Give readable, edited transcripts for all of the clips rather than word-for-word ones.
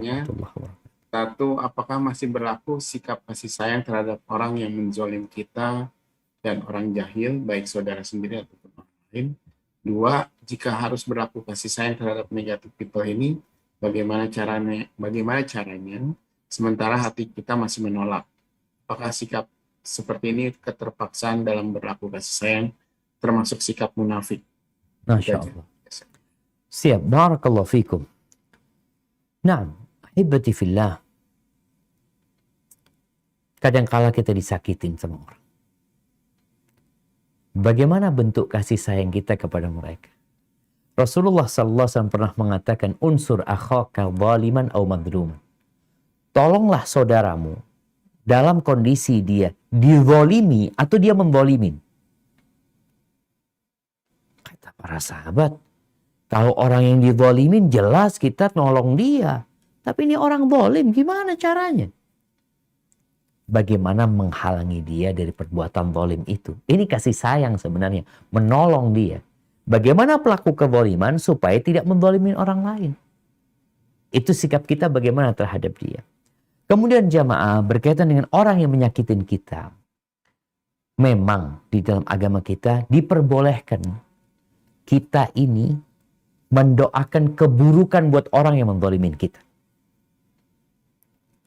bertanya, warahmatullahi wabarakatuh. satu, apakah masih berlaku sikap kasih sayang terhadap orang yang menzolim kita dan orang jahil, baik saudara sendiri ataupun orang lain? Dua, jika harus berlaku kasih sayang terhadap negatif people ini, bagaimana caranya sementara hati kita masih menolak? Apakah sikap seperti ini keterpaksaan dalam berlaku kasih sayang, termasuk sikap munafik? Itu Masya aja. Allah. Siap. Barakallahu fikum. Naam. Ahibati fillah. Kadangkala kita disakitin sama orang. Bagaimana bentuk kasih sayang kita kepada mereka? Rasulullah SAW pernah mengatakan, unsur akhaka zaliman au madluman. Tolonglah saudaramu dalam kondisi dia dizolimi atau dia menzolimin. Kata para sahabat, kalau orang yang dizolimin jelas kita nolong dia. Tapi ini orang zalim, gimana caranya? Bagaimana menghalangi dia dari perbuatan zalim itu? Ini kasih sayang sebenarnya, menolong dia. Bagaimana pelaku kezaliman supaya tidak menzalimi orang lain? Itu sikap kita bagaimana terhadap dia. Kemudian jamaah berkaitan dengan orang yang menyakitin kita. Memang di dalam agama kita diperbolehkan kita ini mendoakan keburukan buat orang yang menzalimin kita.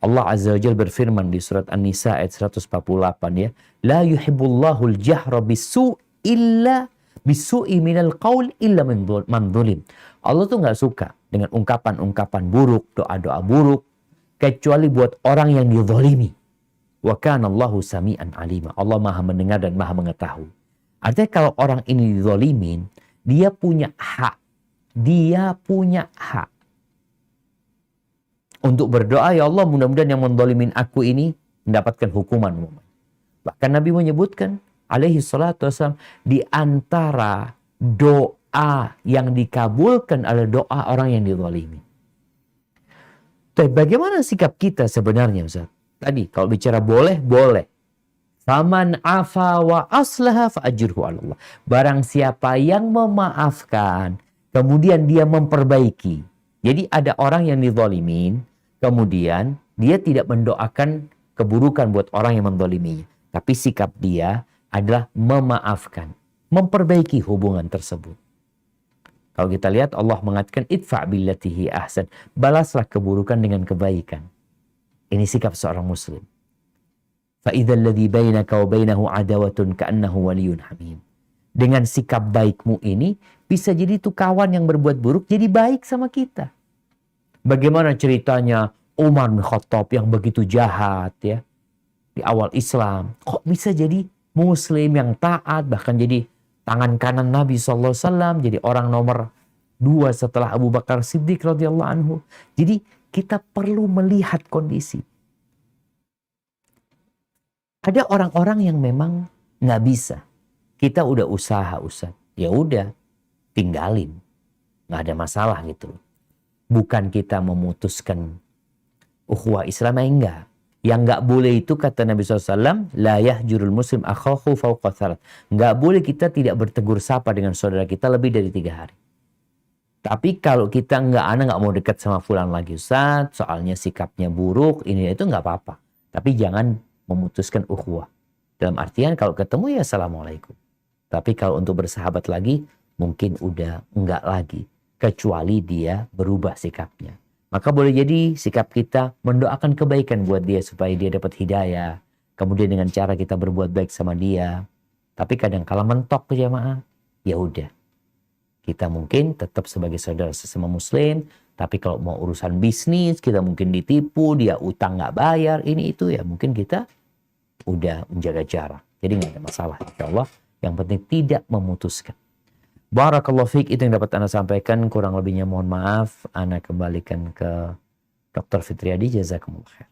Allah Azza wa Jalla berfirman di surat An-Nisa ayat 148 ya, la yuhibbullahu al-jahra bisu'i minal qaul illa man zulim. Allah tuh nggak suka dengan ungkapan-ungkapan buruk, doa-doa buruk kecuali buat orang yang dizalimi. Wa kana Allahu sami'an alima. Allah Maha mendengar dan Maha mengetahui. Artinya kalau orang ini dizalimin, dia punya hak. Dia punya hak untuk berdoa, ya Allah mudah-mudahan yang menzalimin aku ini mendapatkan hukuman. Bahkan Nabi menyebutkan alaihi salatu wassalam, di antara doa yang dikabulkan adalah doa orang yang dizalimi. Tapi bagaimana sikap kita sebenarnya Ustaz? Tadi kalau bicara boleh, boleh. Faman afa wa aslaha fa ajruhu 'ala Allah. Barang siapa yang memaafkan, kemudian dia memperbaiki. Jadi ada orang yang dizalimin, kemudian dia tidak mendoakan keburukan buat orang yang menzaliminya. Tapi sikap dia adalah memaafkan, memperbaiki hubungan tersebut. Kalau kita lihat Allah mengatakan idfa' billatihi ahsan, balaslah keburukan dengan kebaikan. Ini sikap seorang muslim. Fa idzal ladzi bainaka wa bainahu adawatun ka'annahu waliyyun hamim. Dengan sikap baikmu ini bisa jadi tuh kawan yang berbuat buruk jadi baik sama kita. Bagaimana ceritanya Umar bin Khattab yang begitu jahat ya di awal Islam, kok bisa jadi muslim yang taat, bahkan jadi tangan kanan Nabi SAW, jadi orang nomor 2 setelah Abu Bakar Siddiq radhiyallahu anhu. Jadi kita perlu melihat kondisi. Ada orang-orang yang memang nggak bisa. Kita udah usaha, ya udah tinggalin, nggak ada masalah gitu. Bukan kita memutuskan ukhuwah Islam, enggak. Yang nggak boleh itu kata Nabi SAW, la yahjurul muslim akhahu fawqa thalath. Nggak boleh kita tidak bertegur sapa dengan saudara kita lebih dari 3 hari. Tapi kalau kita anak nggak mau dekat sama fulan lagi Ustaz, soalnya sikapnya buruk, ini itu nggak apa-apa. Tapi jangan memutuskan ukhuwah. Dalam artian kalau ketemu ya assalamualaikum. Tapi kalau untuk bersahabat lagi, mungkin udah enggak lagi. Kecuali dia berubah sikapnya. Maka boleh jadi sikap kita mendoakan kebaikan buat dia supaya dia dapat hidayah. Kemudian dengan cara kita berbuat baik sama dia. Tapi kadang kala mentok ke jamaah, ya udah. Kita mungkin tetap sebagai saudara sesama muslim, tapi kalau mau urusan bisnis, kita mungkin ditipu, dia utang nggak bayar, ini itu ya mungkin kita udah menjaga jarak. Jadi nggak ada masalah, insya Allah. Yang penting tidak memutuskan. Barakallahu fiik, itu yang dapat Anda sampaikan. Kurang lebihnya mohon maaf. Anda kembalikan ke Dr. Fitriadi. Jazakumullah khair.